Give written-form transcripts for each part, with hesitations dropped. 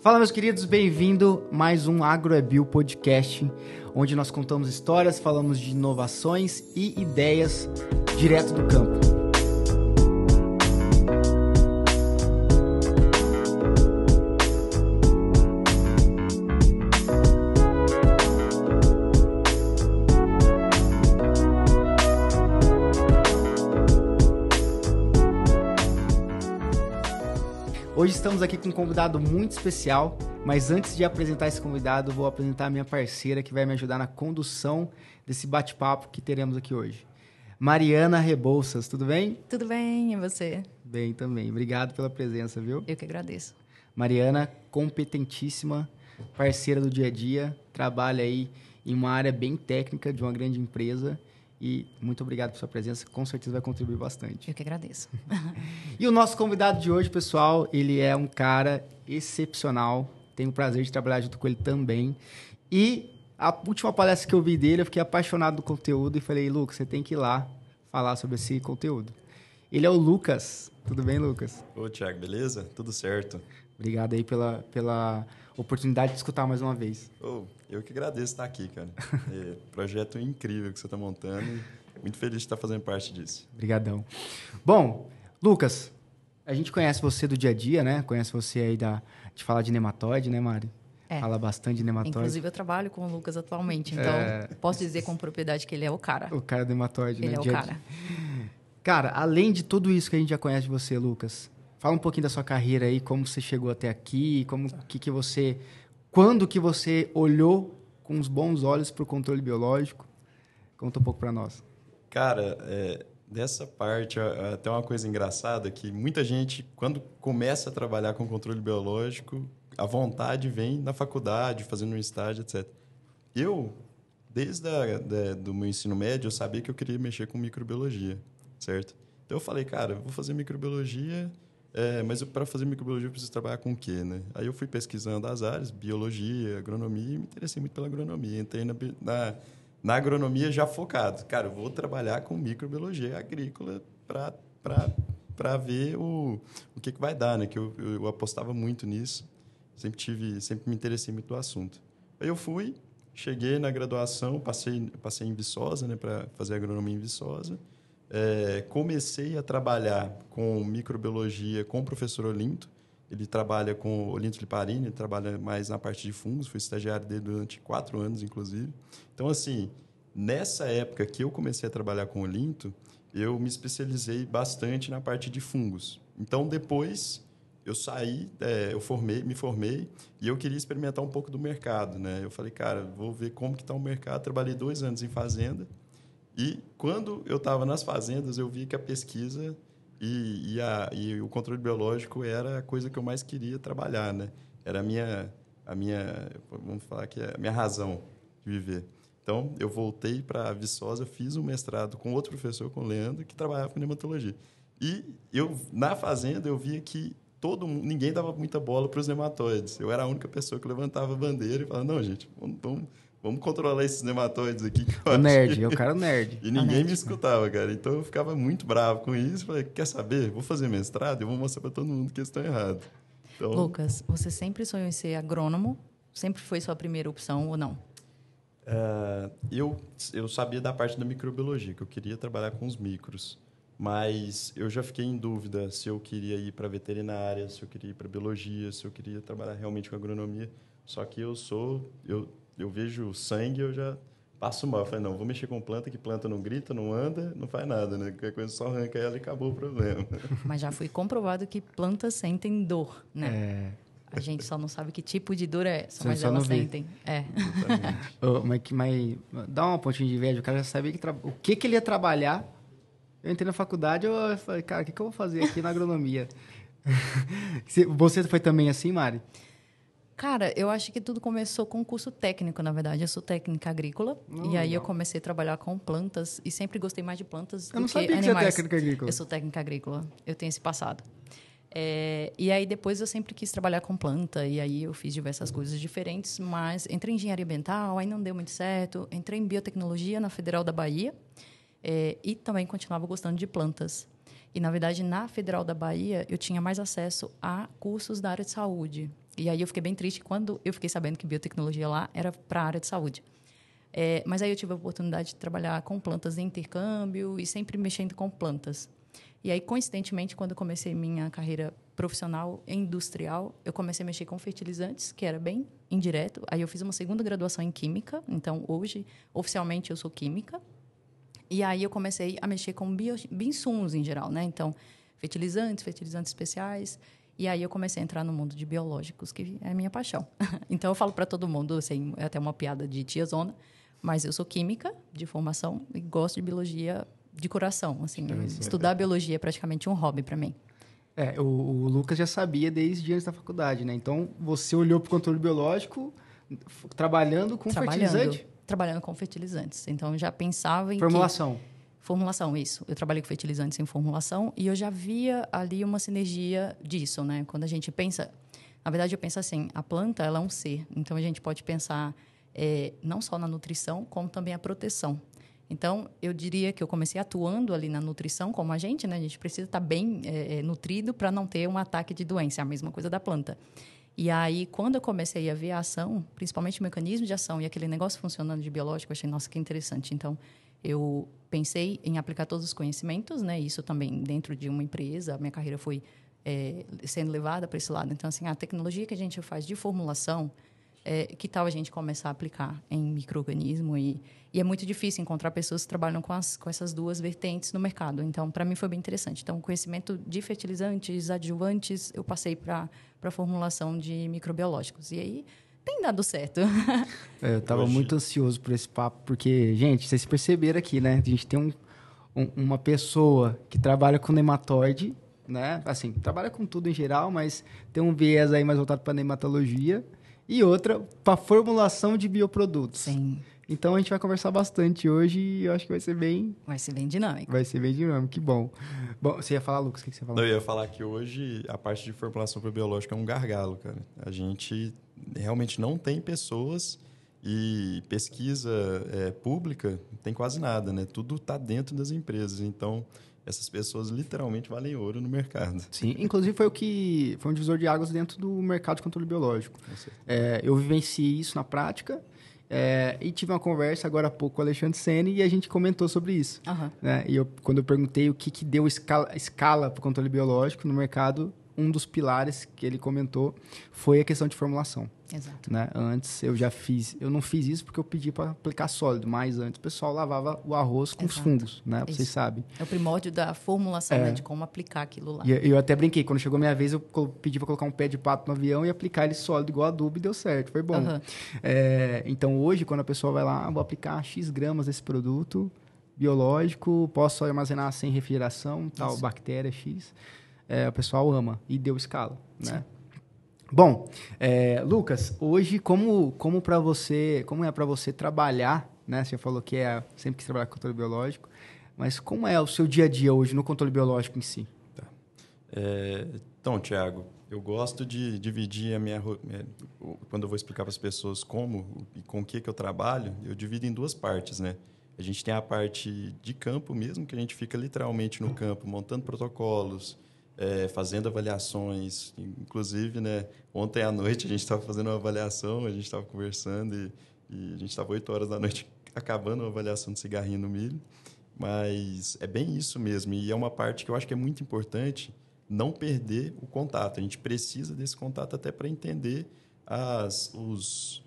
Fala, meus queridos, bem-vindo a mais um AgroEBio Podcast, onde nós contamos histórias, falamos de inovações e ideias direto do campo. Hoje estamos aqui com um convidado muito especial, mas antes de apresentar esse convidado, vou apresentar a minha parceira que vai me ajudar na condução desse bate-papo que teremos aqui hoje. Mariana Rebouças, tudo bem? Tudo bem, e você? Bem também, obrigado pela presença, viu? Eu que agradeço. Mariana, competentíssima, parceira do dia a dia, trabalha aí em uma área bem técnica de uma grande empresa. E muito obrigado por sua presença, com certeza vai contribuir bastante. Eu que agradeço. E o nosso convidado de hoje, pessoal, ele é um cara excepcional. Tenho o prazer de trabalhar junto com ele também. E a última palestra que eu vi dele, eu fiquei apaixonado do conteúdo e falei, Lucas, você tem que ir lá falar sobre esse conteúdo. Ele é o Lucas. Tudo bem, Lucas? Ô, Thiago, beleza? Tudo certo. Obrigado aí pela oportunidade de escutar mais uma vez. Eu que agradeço estar aqui, cara. Projeto incrível que você está montando. Muito feliz de estar fazendo parte disso. Obrigadão. Bom, Lucas, a gente conhece você do dia a dia, né? Conhece você aí de falar de nematóide, né, Mari? É. Fala bastante de nematóide. Inclusive, eu trabalho com o Lucas atualmente, então posso dizer com propriedade que ele é o cara. O cara do nematóide, ele né? Ele é o cara. Cara, além de tudo isso que a gente já conhece de você, Lucas, fala um pouquinho da sua carreira aí, como você chegou até aqui, quando que você olhou com os bons olhos para o controle biológico? Conta um pouco para nós. Cara, dessa parte, até uma coisa engraçada, que muita gente, quando começa a trabalhar com controle biológico, a vontade vem na faculdade, fazendo um estágio, etc. Eu, desde do meu ensino médio, eu sabia que eu queria mexer com microbiologia, certo? Então eu falei, cara, eu vou fazer microbiologia... mas para fazer microbiologia eu preciso trabalhar com o quê, né? Aí eu fui pesquisando as áreas, biologia, agronomia, e me interessei muito pela agronomia. Entrei na agronomia já focado. Cara, eu vou trabalhar com microbiologia agrícola para ver o que vai dar, né? Que eu apostava muito nisso. Sempre me interessei muito do assunto. Aí eu cheguei na graduação, passei em Viçosa, né? Para fazer agronomia em Viçosa. Comecei a trabalhar com microbiologia com o professor Olinto. Ele trabalha com o Olinto Liparini, ele trabalha mais na parte de fungos, fui estagiário dele durante 4 anos, inclusive. Então, assim, nessa época que eu comecei a trabalhar com o Olinto, eu me especializei bastante na parte de fungos. Então, depois, eu saí, me formei e eu queria experimentar um pouco do mercado, né? Eu falei, cara, vou ver como que está o mercado. Trabalhei 2 anos em fazenda. E quando eu estava nas fazendas, eu vi que a pesquisa e o controle biológico era a coisa que eu mais queria trabalhar, né? Era vamos falar que é a minha razão de viver. Então, eu voltei para a Viçosa, fiz um mestrado com outro professor, com o Leandro, que trabalhava com nematologia. E na fazenda, eu via que ninguém dava muita bola para os nematóides. Eu era a única pessoa que levantava a bandeira e falava, não, gente, vamos controlar esses nematóides aqui. É o cara nerd. E ninguém me escutava, cara. Então, eu ficava muito bravo com isso. Falei, quer saber? Vou fazer mestrado e vou mostrar para todo mundo que eles estão errados. Então... Lucas, você sempre sonhou em ser agrônomo? Sempre foi sua primeira opção ou não? Eu sabia da parte da microbiologia, que eu queria trabalhar com os micros. Mas eu já fiquei em dúvida se eu queria ir para veterinária, se eu queria ir para biologia, se eu queria trabalhar realmente com agronomia. Só que eu vejo sangue, eu já passo mal. Eu falei, não, vou mexer com planta, que planta não grita, não anda, não faz nada, né? Qualquer coisa só arranca ela e acabou o problema. Mas já foi comprovado que plantas sentem dor, né? A gente só não sabe que tipo de dor é essa, mas elas sentem. Mas dá uma pontinha de inveja, o cara já sabia o que ele ia trabalhar. Eu entrei na faculdade, eu falei, cara, o que eu vou fazer aqui na agronomia? Você foi também assim, Mari? Cara, eu acho que tudo começou com um curso técnico, na verdade. Eu sou técnica agrícola. E aí eu comecei a trabalhar com plantas. E sempre gostei mais de plantas do que animais. Eu não sabia que você é técnica agrícola. Eu sou técnica agrícola. Eu tenho esse passado. E aí depois eu sempre quis trabalhar com planta. E aí eu fiz diversas coisas diferentes. Mas entrei em engenharia ambiental, aí não deu muito certo. Entrei em biotecnologia na Federal da Bahia. E também continuava gostando de plantas. E, na verdade, na Federal da Bahia, eu tinha mais acesso a cursos da área de saúde. E aí eu fiquei bem triste quando eu fiquei sabendo que biotecnologia lá era para a área de saúde. Mas aí eu tive a oportunidade de trabalhar com plantas em intercâmbio e sempre mexendo com plantas. E aí, coincidentemente, quando eu comecei minha carreira profissional e industrial, eu comecei a mexer com fertilizantes, que era bem indireto. Aí eu fiz uma segunda graduação em química. Então, hoje, oficialmente, eu sou química. E aí eu comecei a mexer com bioinsumos em geral, né? Então, fertilizantes especiais. E aí eu comecei a entrar no mundo de biológicos, que é a minha paixão. Então, eu falo para todo mundo, assim, é até uma piada de tiazona, mas eu sou química de formação e gosto de biologia de coração, assim, estudar biologia é praticamente um hobby para mim. O Lucas já sabia desde antes da faculdade, né? Então, você olhou para o controle biológico trabalhando com fertilizante? Trabalhando com fertilizantes. Então, eu já pensava em formulação. Formulação, isso. Eu trabalhei com fertilizantes em formulação e eu já via ali uma sinergia disso, né? Quando a gente pensa... Na verdade, eu penso assim, a planta, ela é um ser. Então, a gente pode pensar não só na nutrição, como também a proteção. Então, eu diria que eu comecei atuando ali na nutrição, como a gente, né? A gente precisa estar bem nutrido para não ter um ataque de doença. É a mesma coisa da planta. E aí, quando eu comecei a ver a ação, principalmente o mecanismo de ação e aquele negócio funcionando de biológico, eu achei, nossa, que interessante. Então, eu pensei em aplicar todos os conhecimentos, né? Isso também dentro de uma empresa. A minha carreira foi sendo levada para esse lado. Então, assim, a tecnologia que a gente faz de formulação, que tal a gente começar a aplicar em micro-organismo? E é muito difícil encontrar pessoas que trabalham com essas duas vertentes no mercado. Então, para mim, foi bem interessante. Então, o conhecimento de fertilizantes, adjuvantes, eu passei para a formulação de microbiológicos. E aí, tem dado certo. Eu estava muito ansioso por esse papo, porque, gente, vocês perceberam aqui, né? A gente tem uma pessoa que trabalha com nematóide, né? Assim, trabalha com tudo em geral, mas tem um viés aí mais voltado para nematologia, e outra para formulação de bioprodutos. Sim. Então, a gente vai conversar bastante hoje e eu acho que vai ser bem... Vai ser bem dinâmico. Vai ser bem dinâmico, que bom. Bom, você ia falar, Lucas, o que você ia falar? Eu ia falar que hoje a parte de formulação probiológica é um gargalo, cara. A gente realmente não tem pessoas e pesquisa pública tem quase nada, né? Tudo está dentro das empresas. Então, essas pessoas literalmente valem ouro no mercado. Sim, inclusive foi um divisor de águas dentro do mercado de controle biológico. Eu vivenciei isso na prática e tive uma conversa agora há pouco com o Alexandre Sene e a gente comentou sobre isso. Uhum. Né? E quando eu perguntei o que deu escala para o controle biológico no mercado, um dos pilares que ele comentou foi a questão de formulação. Exato. Né? Antes eu não fiz isso porque eu pedi para aplicar sólido, mas antes o pessoal lavava o arroz com os fungos, né? Vocês sabem. É o primórdio da formulação, né? De como aplicar aquilo lá. E eu até brinquei, quando chegou a minha vez, eu pedi para colocar um pé de pato no avião e aplicar ele sólido igual adubo e deu certo, foi bom. Uhum. Então hoje, quando a pessoa vai lá, vou aplicar X gramas desse produto biológico, posso armazenar sem refrigeração, tal, bactéria X. O pessoal ama e deu escala, né? Bom, Lucas, hoje como é para você trabalhar, né? Você falou que sempre quis trabalhar com controle biológico, mas como é o seu dia a dia hoje no controle biológico em si? Tá. Então, Thiago, eu gosto de dividir quando eu vou explicar para as pessoas como e com o que eu trabalho, eu divido em duas partes, né? A gente tem a parte de campo mesmo, que a gente fica literalmente no campo montando protocolos, fazendo avaliações. Inclusive, né, ontem à noite a gente estava fazendo uma avaliação, a gente estava conversando e a gente estava 8 horas da noite acabando uma avaliação de cigarrinho no milho. Mas é bem isso mesmo. E é uma parte que eu acho que é muito importante não perder o contato. A gente precisa desse contato até para entender os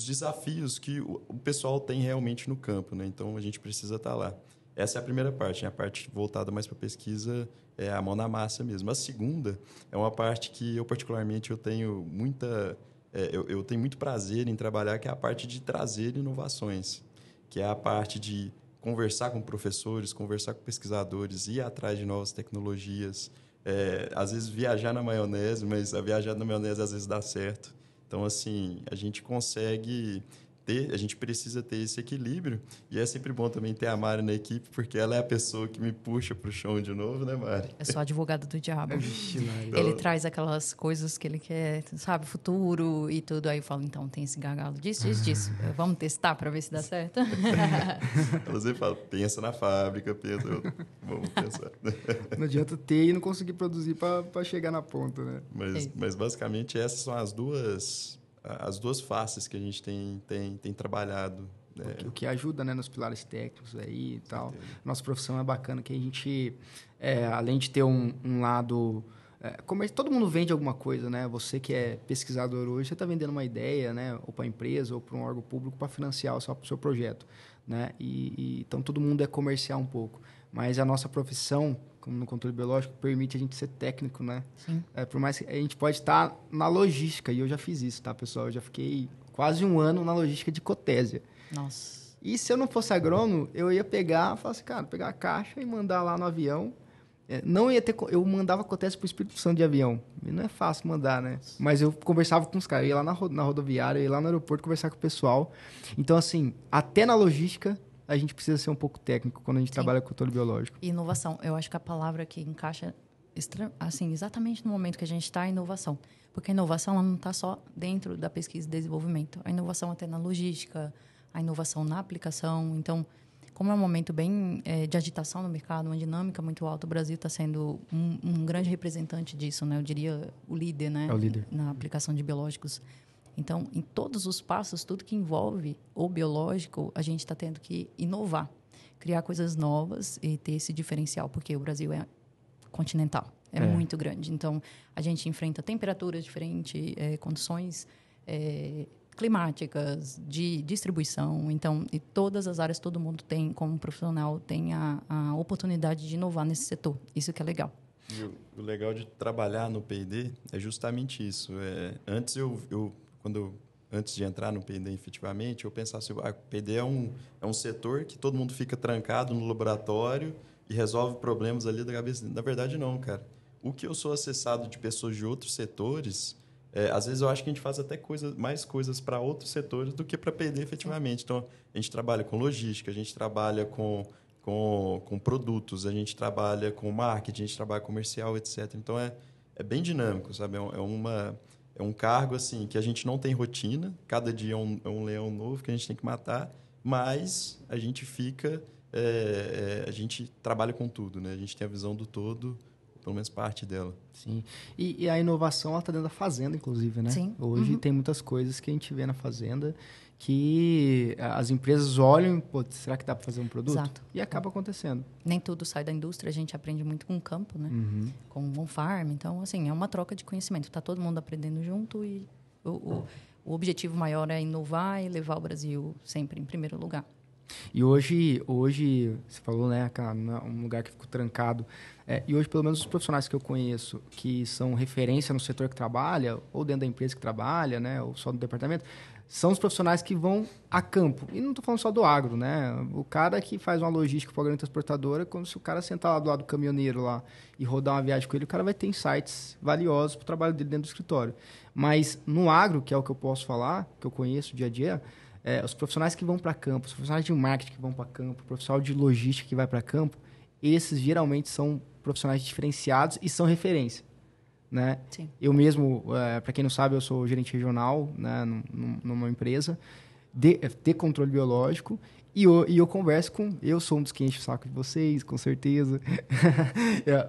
desafios que o pessoal tem realmente no campo, né? Então, a gente precisa estar lá. Essa é a primeira parte, né? A parte voltada mais para pesquisa é a mão na massa mesmo. A segunda é uma parte que eu, particularmente, eu tenho muito prazer em trabalhar, que é a parte de trazer inovações, que é a parte de conversar com professores, conversar com pesquisadores, ir atrás de novas tecnologias, às vezes viajar na maionese, mas a viajar na maionese às vezes dá certo. Então, assim, a gente consegue a gente precisa ter esse equilíbrio. E é sempre bom também ter a Mari na equipe, porque ela é a pessoa que me puxa para o chão de novo, né, Mari? Eu sou advogado do diabo. Então, Ele traz aquelas coisas que ele quer, sabe, futuro e tudo. Aí eu falo, então, tem esse gargalo disso. Vamos testar para ver se dá certo? Ela sempre fala, pensa na fábrica, pensa... Vamos pensar. não adianta ter e não conseguir produzir para chegar na ponta, né? Mas basicamente essas são as duas faces que a gente tem trabalhado. Né? O que ajuda, né, nos pilares técnicos aí e tal. Nossa profissão é bacana, que a gente, além de ter um lado... todo mundo vende alguma coisa, né? Você que é pesquisador hoje, você está vendendo uma ideia, né? Ou para a empresa ou para um órgão público para financiar o seu projeto, né? Então, todo mundo é comercial um pouco. Mas a nossa profissão, como no controle biológico, permite a gente ser técnico, né? Sim. Por mais que a gente pode estar na logística, e eu já fiz isso, tá, pessoal? Eu já fiquei quase um ano na logística de Cotésia. Nossa. E se eu não fosse agrônomo, eu ia pegar a caixa e mandar lá no avião. Não ia ter... Eu mandava Cotésia para o Espírito Santo de avião. E não é fácil mandar, né? Mas eu conversava com os caras. Eu ia lá na rodoviária, eu ia lá no aeroporto conversar com o pessoal. Então, assim, até na logística, a gente precisa ser um pouco técnico quando a gente trabalha com controle biológico. E inovação. Eu acho que a palavra que encaixa assim, exatamente no momento que a gente está é inovação. Porque a inovação ela não está só dentro da pesquisa e desenvolvimento. A inovação até na logística, a inovação na aplicação. Então, como é um momento bem de agitação no mercado, uma dinâmica muito alta, o Brasil está sendo um grande representante disso, né? Eu diria o líder, né? É o líder. Na aplicação de biológicos. Então, em todos os passos, tudo que envolve o biológico, a gente está tendo que inovar, criar coisas novas e ter esse diferencial, porque o Brasil é continental, é muito grande. Então, a gente enfrenta temperaturas diferentes, condições climáticas, de distribuição. Então, em todas as áreas, todo mundo tem, como profissional, tem a oportunidade de inovar nesse setor. Isso que é legal. E o legal de trabalhar no P&D é justamente isso. Antes antes de entrar no P&D efetivamente, eu pensava assim, o P&D é um setor que todo mundo fica trancado no laboratório e resolve problemas ali da cabeça. Na verdade, não, cara. O que eu sou acessado de pessoas de outros setores, às vezes eu acho que a gente faz até mais coisas para outros setores do que para P&D efetivamente. Então, a gente trabalha com logística, a gente trabalha com produtos, a gente trabalha com marketing, a gente trabalha comercial, etc. Então, é bem dinâmico, sabe? É um cargo assim que a gente não tem rotina, cada dia é um leão novo que a gente tem que matar, mas a gente a gente trabalha com tudo, né? A gente tem a visão do todo, pelo menos parte dela. Sim. E a inovação ela está dentro da fazenda, inclusive, né? Sim. Hoje tem muitas coisas que a gente vê na fazenda que as empresas olham, pô, será que dá para fazer um produto? Exato. E acaba acontecendo. Nem tudo sai da indústria, a gente aprende muito com o campo, né? Com o on-farm. Então, assim, é uma troca de conhecimento. Está todo mundo aprendendo junto e o objetivo maior é inovar e levar o Brasil sempre em primeiro lugar. E hoje você falou, né, cara, um lugar que ficou trancado. E hoje, pelo menos os profissionais que eu conheço, que são referência no setor que trabalha, ou dentro da empresa que trabalha, né, ou só no departamento, são os profissionais que vão a campo. E não estou falando só do agro, né? O cara que faz uma logística para a grande transportadora, quando se o cara sentar lá do lado do caminhoneiro lá e rodar uma viagem com ele, o cara vai ter insights valiosos para o trabalho dele dentro do escritório. Mas no agro, que é o que eu posso falar, que eu conheço dia a dia, os profissionais que vão para campo, os profissionais de marketing que vão para campo, o profissional de logística que vai para campo, esses geralmente são profissionais diferenciados e são referência. Né? Sim. Eu mesmo, para quem não sabe, eu sou gerente regional, né, numa empresa de controle biológico e eu converso eu sou um dos que enche o saco de vocês, com certeza.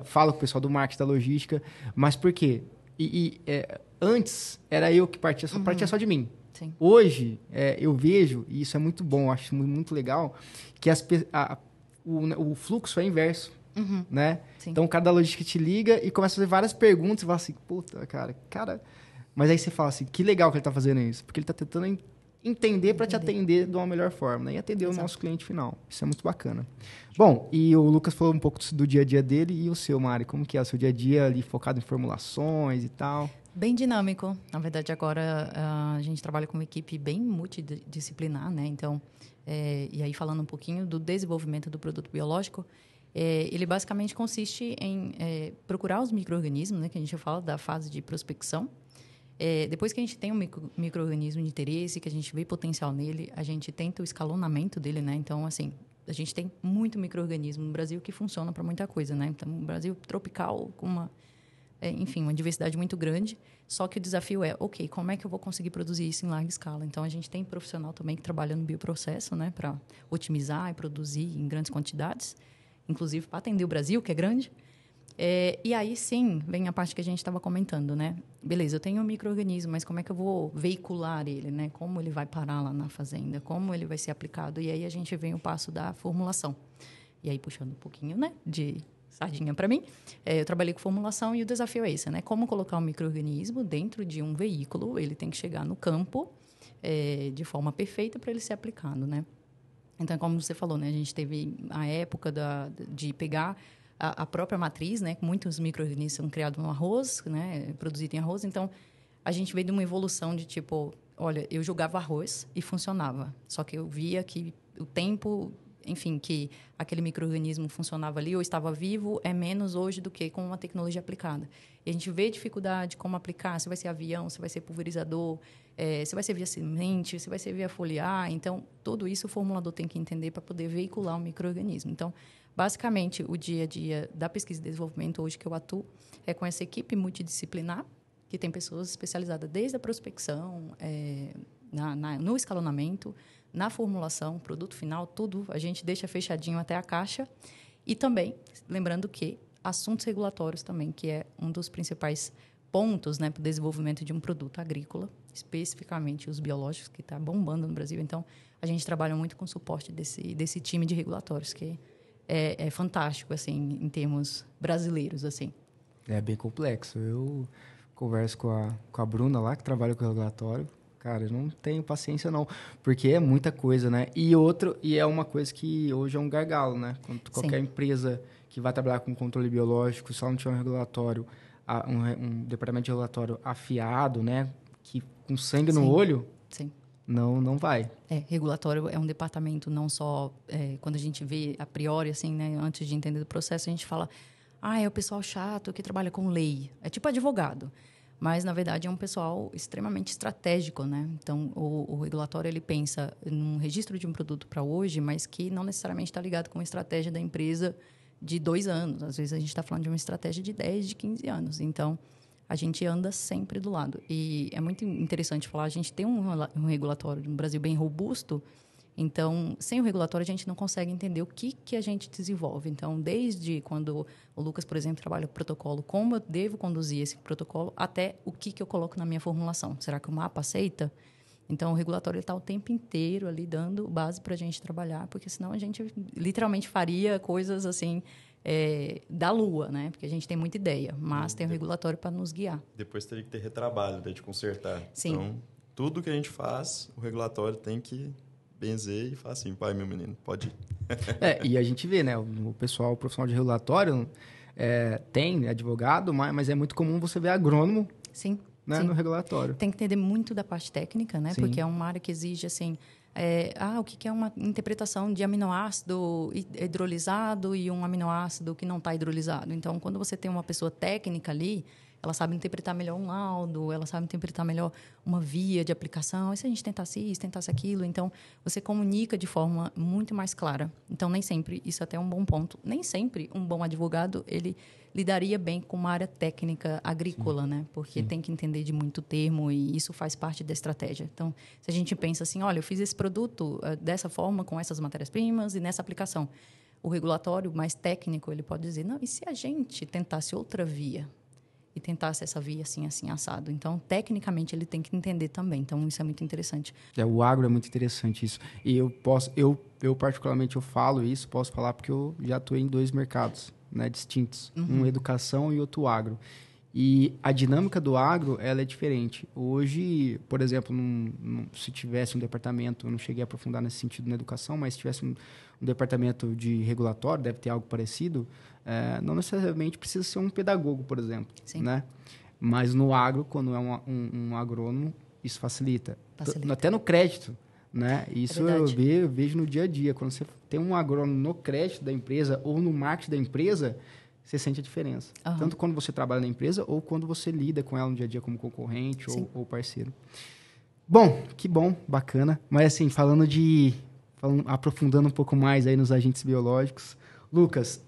Falo com o pessoal do marketing, da logística, mas por quê? Antes era eu que partia só de mim. Sim. Hoje, eu vejo, e isso é muito bom, acho muito legal, que o fluxo é inverso. Né? Então, o cara da logística te liga e começa a fazer várias perguntas e fala assim, puta, cara... Mas aí você fala assim, que legal que ele está fazendo isso, porque ele está tentando entender para te atender de uma melhor forma, né? E atender o nosso cliente final. Isso é muito bacana. Bom, e o Lucas falou um pouco do dia a dia dele e o seu, Mari, como que é o seu dia a dia ali focado em formulações e tal? Bem dinâmico. Na verdade, agora a gente trabalha com uma equipe bem multidisciplinar, né? Então, e aí falando um pouquinho do desenvolvimento do produto biológico, ele basicamente consiste em procurar os micro-organismos, né, que a gente fala da fase de prospecção, Depois que a gente tem um micro-organismo de interesse, que a gente vê potencial nele, a gente tenta o escalonamento dele, né? Então, assim, a gente tem muito micro-organismo no Brasil que funciona para muita coisa, né? Então, o Brasil tropical, com uma diversidade muito grande. Só que o desafio é, ok, como é que eu vou conseguir produzir isso em larga escala? Então, a gente tem profissional também que trabalha no bioprocesso, né? Para otimizar e produzir em grandes quantidades, inclusive para atender o Brasil, que é grande. E aí, sim, vem a parte que a gente estava comentando, né? Beleza, eu tenho um micro-organismo, mas como é que eu vou veicular ele, né? Como ele vai parar lá na fazenda? Como ele vai ser aplicado? E aí, a gente vem o passo da formulação. E aí, puxando um pouquinho, né? De sardinha para mim, eu trabalhei com formulação e o desafio é esse, né? Como colocar um micro-organismo dentro de um veículo, ele tem que chegar no campo de forma perfeita para ele ser aplicado, né? Então, como você falou, né? A gente teve a época de pegar a própria matriz, né? Muitos micro-organismos são criados no arroz, né? Produzidos em arroz. Então, a gente veio de uma evolução de tipo, olha, eu jogava arroz e funcionava. Só que eu via que o tempo, enfim, que aquele micro-organismo funcionava ali ou estava vivo é menos hoje do que com uma tecnologia aplicada. E a gente vê dificuldade como aplicar, se vai ser avião, se vai ser pulverizador, se vai ser via semente, se vai ser via foliar. Então, tudo isso o formulador tem que entender para poder veicular o micro-organismo. Então, basicamente, o dia a dia da pesquisa e desenvolvimento hoje que eu atuo é com essa equipe multidisciplinar, que tem pessoas especializadas desde a prospecção, no escalonamento, na formulação, produto final, tudo a gente deixa fechadinho até a caixa. E também, lembrando que assuntos regulatórios também, que é um dos principais pontos, né, para o desenvolvimento de um produto agrícola, especificamente os biológicos, que está bombando no Brasil. Então, a gente trabalha muito com o suporte desse time de regulatórios, que é fantástico, assim, em termos brasileiros, assim. É bem complexo. Eu converso com a Bruna lá, que trabalha com o regulatório. Cara, eu não tenho paciência, não. Porque é muita coisa, né? E é uma coisa que hoje é um gargalo, né? Quando qualquer empresa que vai trabalhar com controle biológico, se ela não tiver um regulatório, um departamento de regulatório afiado, né? Que, com sangue no olho, sim, não vai. Regulatório é um departamento não só... quando a gente vê a priori, assim, né? Antes de entender o processo, a gente fala... é o pessoal chato que trabalha com lei. É tipo advogado. Mas, na verdade, é um pessoal extremamente estratégico, né? Então, o regulatório, ele pensa num registro de um produto para hoje, mas que não necessariamente está ligado com a estratégia da empresa de 2 anos. Às vezes, a gente está falando de uma estratégia de 10, de 15 anos. Então, a gente anda sempre do lado. E é muito interessante falar, a gente tem um regulatório no Brasil bem robusto. Então, sem o regulatório, a gente não consegue entender o que a gente desenvolve. Então, desde quando o Lucas, por exemplo, trabalha com protocolo, como eu devo conduzir esse protocolo, até o que eu coloco na minha formulação. Será que o mapa aceita? Então, o regulatório está o tempo inteiro ali dando base para a gente trabalhar, porque senão a gente literalmente faria coisas assim da lua, né? Porque a gente tem muita ideia, mas tem o regulatório para nos guiar. Depois teria que ter retrabalho, de consertar. Sim. Então, tudo que a gente faz, o regulatório tem que benzer e falar assim, pai, meu menino, pode ir. E a gente vê, né? O profissional de regulatório tem advogado, mas é muito comum você ver agrônomo. Sim. Né, no regulatório. Tem que entender muito da parte técnica, né? Sim. Porque é uma área que exige, assim... o que é uma interpretação de aminoácido hidrolisado e um aminoácido que não está hidrolisado. Então, quando você tem uma pessoa técnica ali, ela sabe interpretar melhor um laudo, ela sabe interpretar melhor uma via de aplicação. E se a gente tentasse isso, tentasse aquilo? Então, você comunica de forma muito mais clara. Então, nem sempre, isso até é um bom ponto, nem sempre um bom advogado, ele lidaria bem com uma área técnica agrícola, sim, né? Porque sim, tem que entender de muito termo e isso faz parte da estratégia. Então, se a gente pensa assim, olha, eu fiz esse produto dessa forma, com essas matérias-primas e nessa aplicação. O regulatório mais técnico, ele pode dizer, não, e se a gente tentasse outra via? E tentasse essa via assim, assim, assado. Então, tecnicamente, ele tem que entender também. Então, isso é muito interessante. O agro é muito interessante isso. E eu particularmente, eu falo isso, posso falar porque eu já atuei em 2 mercados, né, distintos. Uhum. Um educação e outro agro. E a dinâmica do agro, ela é diferente. Hoje, por exemplo, se tivesse um departamento, eu não cheguei a aprofundar nesse sentido na educação, mas se tivesse um departamento de regulatório, deve ter algo parecido, não necessariamente precisa ser um pedagogo, por exemplo. Sim. Né? Mas no agro, quando é um agrônomo, isso facilita. Até no crédito. Né? Isso eu vejo no dia a dia. Quando você tem um agrônomo no crédito da empresa ou no marketing da empresa, você sente a diferença. Tanto quando você trabalha na empresa ou quando você lida com ela no dia a dia como concorrente ou parceiro. Bom, que bom, bacana. Mas assim, aprofundando um pouco mais aí nos agentes biológicos. Lucas,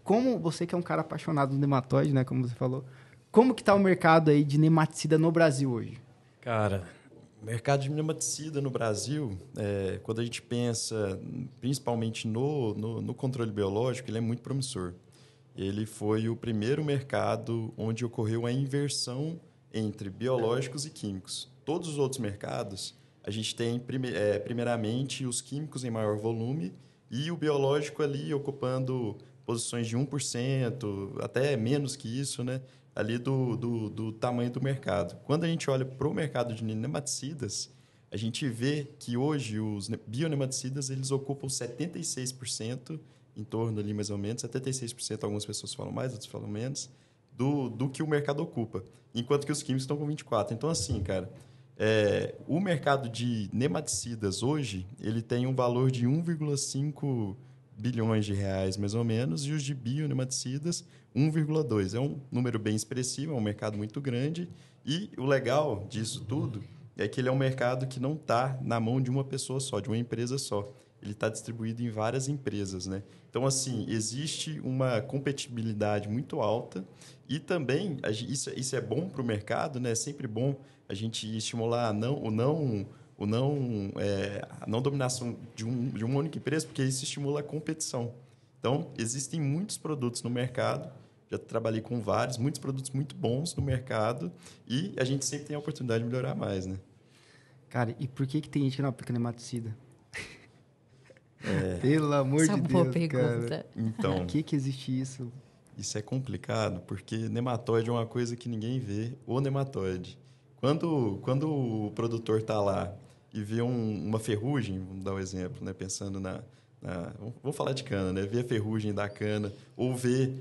como você que é um cara apaixonado no nematóide, né, como você falou, como que está o mercado aí de nematicida no Brasil hoje? Cara, o mercado de nematicida no Brasil, quando a gente pensa principalmente no controle biológico, ele é muito promissor. Ele foi o primeiro mercado onde ocorreu a inversão entre biológicos e químicos. Todos os outros mercados, a gente tem, primeiramente, os químicos em maior volume e o biológico ali ocupando posições de 1%, até menos que isso, né? Ali do tamanho do mercado. Quando a gente olha para o mercado de nematicidas, a gente vê que hoje os bionematicidas eles ocupam 76%, em torno ali mais ou menos, 76%, algumas pessoas falam mais, outras falam menos, do que o mercado ocupa, enquanto que os químicos estão com 24%. Então, assim, cara, o mercado de nematicidas hoje, ele tem um valor de 1,5 bilhões de reais, mais ou menos, e os de bionematicidas, 1,2. É um número bem expressivo, é um mercado muito grande, e o legal disso tudo é que ele é um mercado que não está na mão de uma pessoa só, de uma empresa só. Ele está distribuído em várias empresas, né? Então, assim, existe uma competibilidade muito alta e também isso é bom para o mercado, né? É sempre bom a gente estimular a não dominação de uma única empresa, porque isso estimula a competição. Então, existem muitos produtos no mercado, já trabalhei com vários, muitos produtos muito bons no mercado e a gente sempre tem a oportunidade de melhorar mais, né? Cara, e por que tem gente que não aplica nematicida? Pelo amor Essa de boa Deus, pergunta. cara. Então, Por que existe isso? isso é complicado, porque nematóide é uma coisa que ninguém vê, o nematóide. Quando o produtor está lá e vê uma ferrugem, vamos dar um exemplo, né? Pensando vou falar de cana, né? Vê a ferrugem da cana, ou vê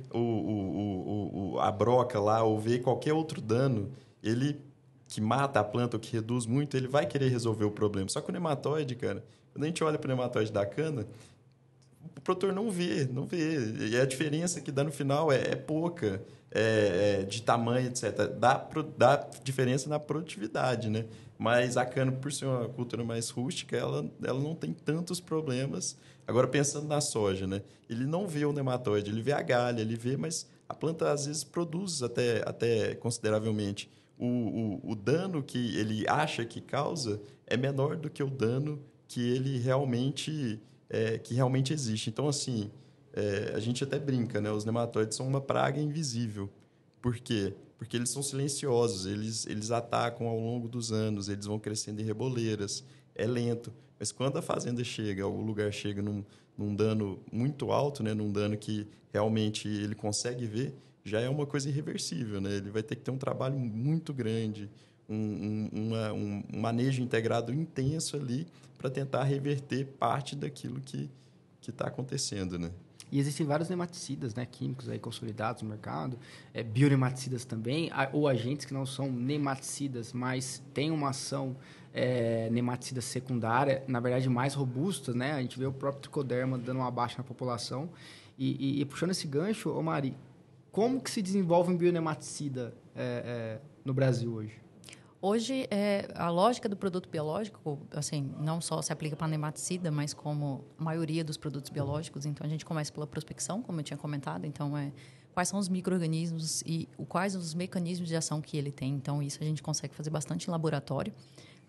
a broca lá, ou vê qualquer outro dano, ele que mata a planta ou que reduz muito, ele vai querer resolver o problema. Só que o nematóide, cara, quando a gente olha para o nematóide da cana, o produtor não vê. E a diferença que dá no final é pouca, de tamanho, etc. Dá diferença na produtividade, né? Mas a cana, por ser uma cultura mais rústica, ela não tem tantos problemas. Agora, pensando na soja, né? Ele não vê o nematóide, ele vê a galha, ele vê, mas a planta, às vezes, produz até consideravelmente. O dano que ele acha que causa é menor do que o dano que ele que realmente existe. Então, assim, a gente até brinca, né? Os nematóides são uma praga invisível. Por quê? Porque eles são silenciosos, eles atacam ao longo dos anos, eles vão crescendo em reboleiras, é lento. Mas quando a fazenda chega, o lugar chega num dano muito alto, né? Num dano que realmente ele consegue ver, já é uma coisa irreversível, né? Ele vai ter que ter um trabalho muito grande, um manejo integrado intenso ali para tentar reverter parte daquilo que está acontecendo, né? E existem vários nematicidas, né, químicos aí consolidados no mercado, bionematicidas também, ou agentes que não são nematicidas, mas têm uma ação nematicida secundária, na verdade mais robusta, né? A gente vê o próprio tricoderma dando uma baixa na população. E puxando esse gancho, ô Mari, como que se desenvolve um bionematicida no Brasil hoje? Hoje, a lógica do produto biológico, assim, não só se aplica para nematicida, mas como a maioria dos produtos biológicos. Então, a gente começa pela prospecção, como eu tinha comentado. Então, quais são os micro-organismos e quais os mecanismos de ação que ele tem. Então, isso a gente consegue fazer bastante em laboratório.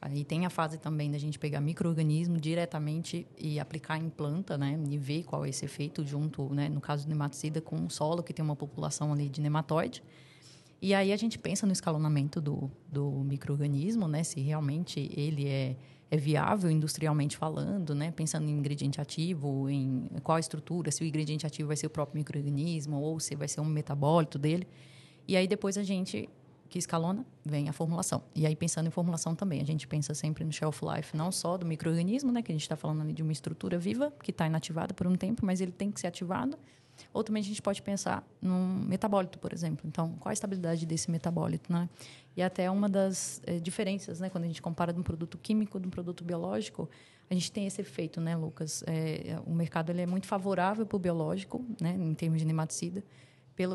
Aí tem a fase também da gente pegar micro-organismo diretamente e aplicar em planta, né? E ver qual é esse efeito junto, né? No caso do nematicida, com o solo, que tem uma população ali de nematóide. E aí a gente pensa no escalonamento do micro-organismo, né? Se realmente ele é viável industrialmente falando, né? Pensando em ingrediente ativo, em qual a estrutura, se o ingrediente ativo vai ser o próprio micro-organismo ou se vai ser um metabólito dele. E aí depois a gente, que escalona, vem a formulação. E aí pensando em formulação também, a gente pensa sempre no shelf life, não só do micro-organismo, né? Que a gente está falando ali de uma estrutura viva, que está inativada por um tempo, mas ele tem que ser ativado. Ou também a gente pode pensar num metabólito, por exemplo. Então, qual a estabilidade desse metabólito, né? E até uma das diferenças, né? Quando a gente compara de um produto químico de um produto biológico, a gente tem esse efeito, né, Lucas? O mercado ele é muito favorável para o biológico, né, em termos de nematicida,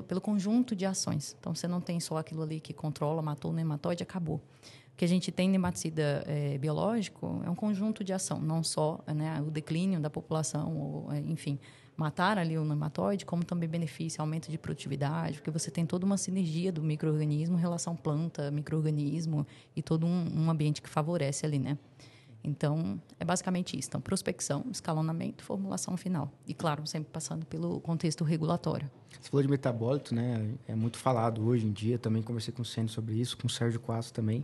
pelo conjunto de ações. Então, você não tem só aquilo ali que controla, matou o nematóide, acabou. O que a gente tem nematicida biológico é um conjunto de ação, não só, né, o declínio da população, ou, enfim, matar ali o nematóide, como também benefício, aumento de produtividade, porque você tem toda uma sinergia do micro-organismo, relação planta, micro-organismo e todo um ambiente que favorece ali, né? Então, é basicamente isso. Então, prospecção, escalonamento, formulação final. E, claro, sempre passando pelo contexto regulatório. Você falou de metabólito, né? É muito falado hoje em dia. Também conversei com o Cênio sobre isso, com o Sérgio Quasso também.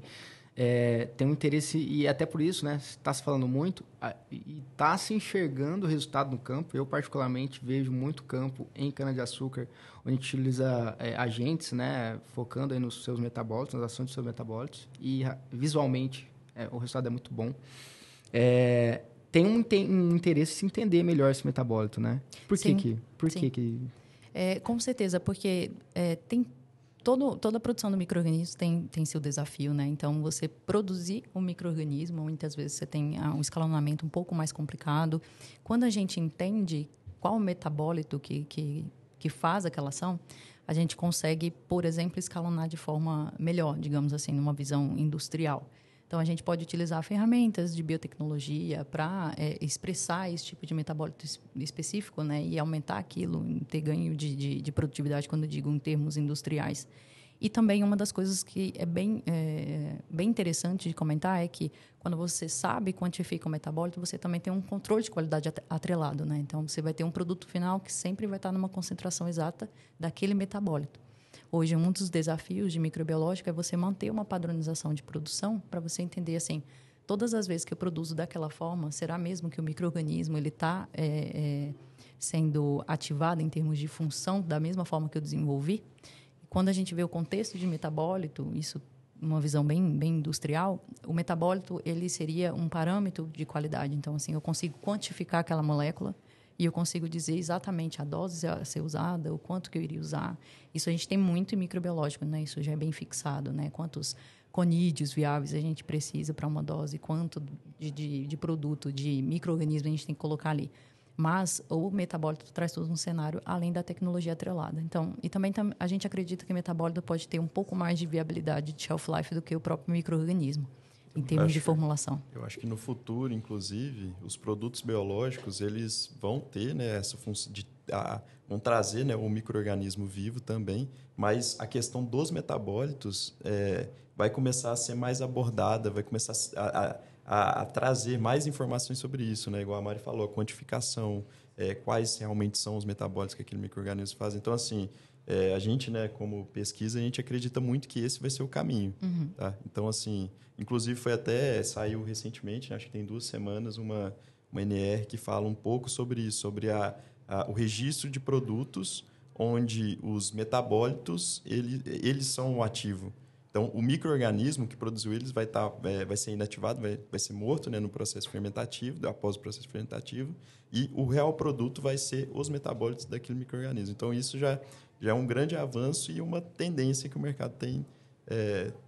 Tem um interesse, e até por isso, né? Está se falando muito e está se enxergando o resultado no campo. Eu, particularmente, vejo muito campo em cana-de-açúcar, onde a gente utiliza agentes, né? Focando aí nos seus metabólitos, nas ações dos seus metabólitos. E, visualmente, o resultado é muito bom. Tem um interesse em se entender melhor esse metabólito, né? Por que? Com certeza, porque tem toda a produção do micro-organismo tem seu desafio, né? Então, você produzir um micro-organismo, muitas vezes você tem um escalonamento um pouco mais complicado. Quando a gente entende qual o metabólito que faz aquela ação, a gente consegue, por exemplo, escalonar de forma melhor, digamos assim, numa visão industrial. Então, a gente pode utilizar ferramentas de biotecnologia para expressar esse tipo de metabólito específico, né? E aumentar aquilo, ter ganho de produtividade, quando eu digo em termos industriais. E também uma das coisas que é bem interessante de comentar é que quando você sabe e quantifica o metabólito, você também tem um controle de qualidade atrelado, né? Então, você vai ter um produto final que sempre vai estar numa concentração exata daquele metabólito. Hoje, um dos desafios de microbiológica é você manter uma padronização de produção para você entender, assim, todas as vezes que eu produzo daquela forma, será mesmo que o micro-organismo está sendo ativado em termos de função da mesma forma que eu desenvolvi? E quando a gente vê o contexto de metabólito, isso uma visão bem industrial, o metabólito ele seria um parâmetro de qualidade. Então, assim, eu consigo quantificar aquela molécula e eu consigo dizer exatamente a dose a ser usada, o quanto que eu iria usar. Isso a gente tem muito em microbiológico, né? Isso já é bem fixado, né? Quantos conídeos viáveis a gente precisa para uma dose, quanto de produto, de micro-organismo a gente tem que colocar ali. Mas o metabólito traz todo um cenário além da tecnologia atrelada. Então, e também a gente acredita que o metabólito pode ter um pouco mais de viabilidade de shelf life do que o próprio micro-organismo, em termos de formulação. Eu acho que no futuro, inclusive, os produtos biológicos eles vão ter, né, essa função vão trazer, né, o micro-organismo vivo também, mas a questão dos metabólitos vai começar a ser mais abordada, vai começar a trazer mais informações sobre isso, né? Igual a Mari falou, a quantificação, quais realmente são os metabólitos que aquele micro-organismo faz. Então, assim, a gente, né, como pesquisa, a gente acredita muito que esse vai ser o caminho. Uhum. Tá? Então, assim, inclusive saiu recentemente, né, acho que tem 2 semanas, uma NR que fala um pouco sobre isso, sobre o registro de produtos onde os metabólitos, eles são o ativo. Então, o micro-organismo que produziu eles vai ser inativado, vai ser morto, né, no processo fermentativo, após o processo fermentativo, e o real produto vai ser os metabólitos daquele micro-organismo. Então, isso já é um grande avanço e uma tendência que o mercado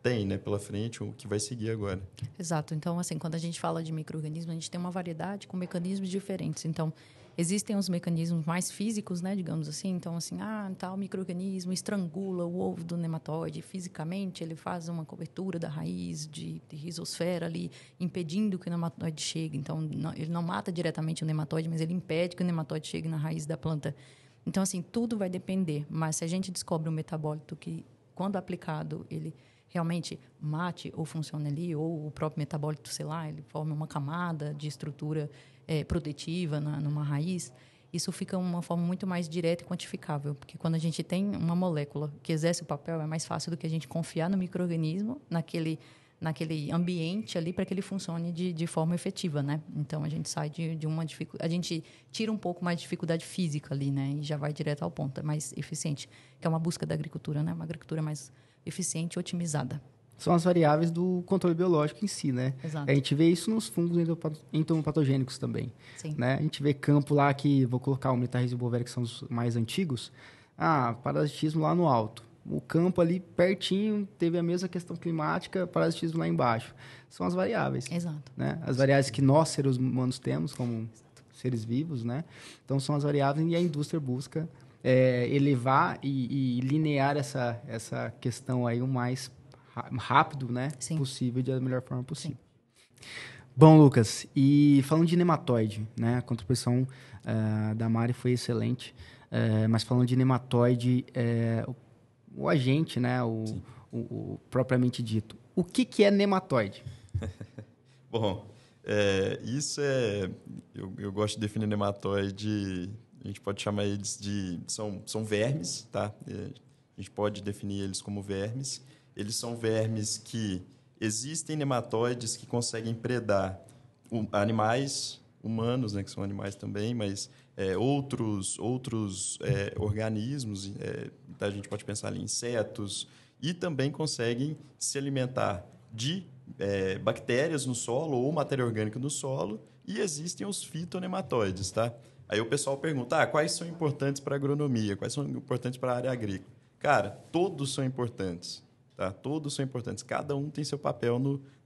tem, né, pela frente, o que vai seguir agora. Exato. Então, assim, quando a gente fala de micro-organismo, a gente tem uma variedade com mecanismos diferentes. Então, existem os mecanismos mais físicos, né, digamos assim. Então, assim, tal micro-organismo estrangula o ovo do nematóide. Fisicamente, ele faz uma cobertura da raiz de rizosfera ali, impedindo que o nematóide chegue. Então, ele não mata diretamente o nematóide, mas ele impede que o nematóide chegue na raiz da planta. Então, assim, tudo vai depender. Mas se a gente descobre um metabólito que, quando aplicado, ele realmente mate ou funcione ali, ou o próprio metabólito, sei lá, ele forma uma camada de estrutura protetiva numa raiz, isso fica uma forma muito mais direta e quantificável, porque quando a gente tem uma molécula que exerce o papel, é mais fácil do que a gente confiar no micro-organismo, naquele ambiente ali, para que ele funcione de forma efetiva, né? Então, a gente sai de uma dificuldade, a gente tira um pouco mais de dificuldade física ali, né? E já vai direto ao ponto, é mais eficiente, que é uma busca da agricultura, né? Uma agricultura mais eficiente e otimizada. São as variáveis do controle biológico em si, né? Exato. A gente vê isso nos fungos entomopatogênicos também. Sim. Né? A gente vê campo lá que, vou colocar o Metarrhiza e o Bovéria, que são os mais antigos, parasitismo lá no alto. O campo ali pertinho teve a mesma questão climática, parasitismo lá embaixo. São as variáveis. Exato. Né? As variáveis que nós, seres humanos, temos como seres vivos, né? Então, são as variáveis e a indústria busca elevar e linear essa questão aí o mais rápido, né, Sim. possível, da melhor forma possível. Sim. Bom, Lucas, e falando de nematóide, né, a contribuição da Mari foi excelente, mas falando de nematóide, o agente, né, o propriamente dito, o que é nematóide? Bom, isso eu gosto de definir nematóide, a gente pode chamar eles são vermes, tá? A gente pode definir eles como vermes. Eles são vermes que existem nematóides que conseguem predar animais humanos, né, que são animais também, mas outros organismos, a gente pode pensar ali em insetos, e também conseguem se alimentar de bactérias no solo ou matéria orgânica no solo, e existem os fitonematóides, tá? Aí o pessoal pergunta, quais são importantes para a agronomia, quais são importantes para a área agrícola? Cara, todos são importantes, tá? Todos são importantes, cada um tem seu papel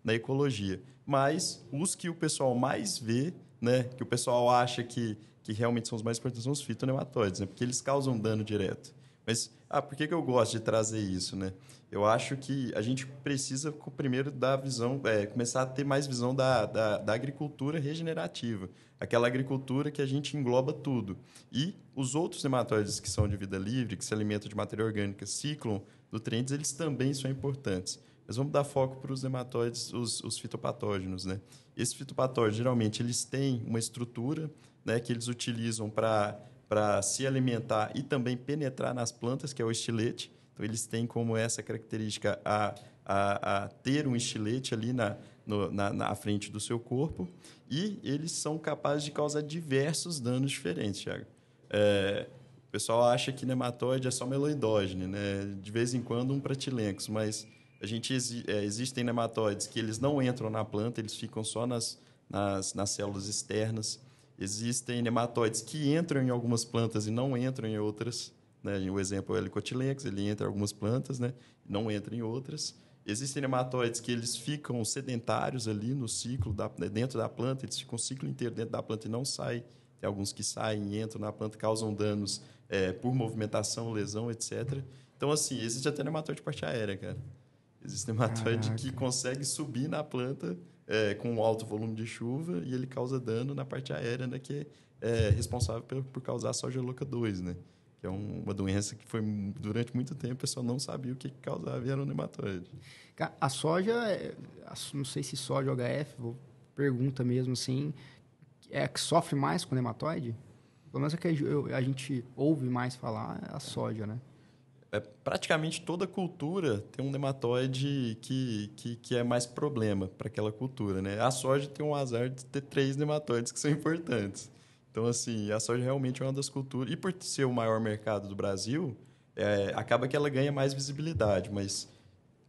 na ecologia, mas os que o pessoal mais vê, né, que o pessoal acha que realmente são os mais importantes, são os fitonematóides, né, porque eles causam dano direto. Mas, por que eu gosto de trazer isso, né? Eu acho que a gente precisa, primeiro, da visão, começar a ter mais visão da agricultura regenerativa, aquela agricultura que a gente engloba tudo. E os outros nematóides que são de vida livre, que se alimentam de matéria orgânica, ciclam nutrientes, eles também são importantes. Mas vamos dar foco para os nematóides, os fitopatógenos, né? Esses fitopatógenos, geralmente, eles têm uma estrutura, né, que eles utilizam para se alimentar e também penetrar nas plantas, que é o estilete. Então, eles têm como essa característica a ter um estilete ali na frente do seu corpo, e eles são capazes de causar diversos danos diferentes, Thiago. O pessoal acha que nematóide é só meloidógene, né? De vez em quando um pratilencos, mas existem nematóides que eles não entram na planta, eles ficam só nas células externas. Existem nematóides que entram em algumas plantas e não entram em outras, né? O exemplo é o Helicotilex, ele entra em algumas plantas, né? Não entra em outras. Existem nematóides que eles ficam sedentários ali no ciclo, dentro da planta, eles ficam o ciclo inteiro dentro da planta e não saem. Tem alguns que saem e entram na planta, causam danos por movimentação, lesão, etc. Então, assim, existe até nematóide de parte aérea, cara. Existe nematóide que consegue subir na planta com um alto volume de chuva e ele causa dano na parte aérea, né, que é responsável por causar a soja louca 2, né? Que é uma doença que foi, durante muito tempo, o pessoal não sabia o que causava e era um nematóide. A soja, não sei se soja ou HF, pergunta mesmo assim, que sofre mais com nematóide? Pelo menos é que a gente ouve mais falar a soja, né? Praticamente toda cultura tem um nematóide que é mais problema para aquela cultura, né? A soja tem um azar de ter 3 nematóides que são importantes. Então, assim, a soja realmente é uma das culturas... E por ser o maior mercado do Brasil, acaba que ela ganha mais visibilidade, mas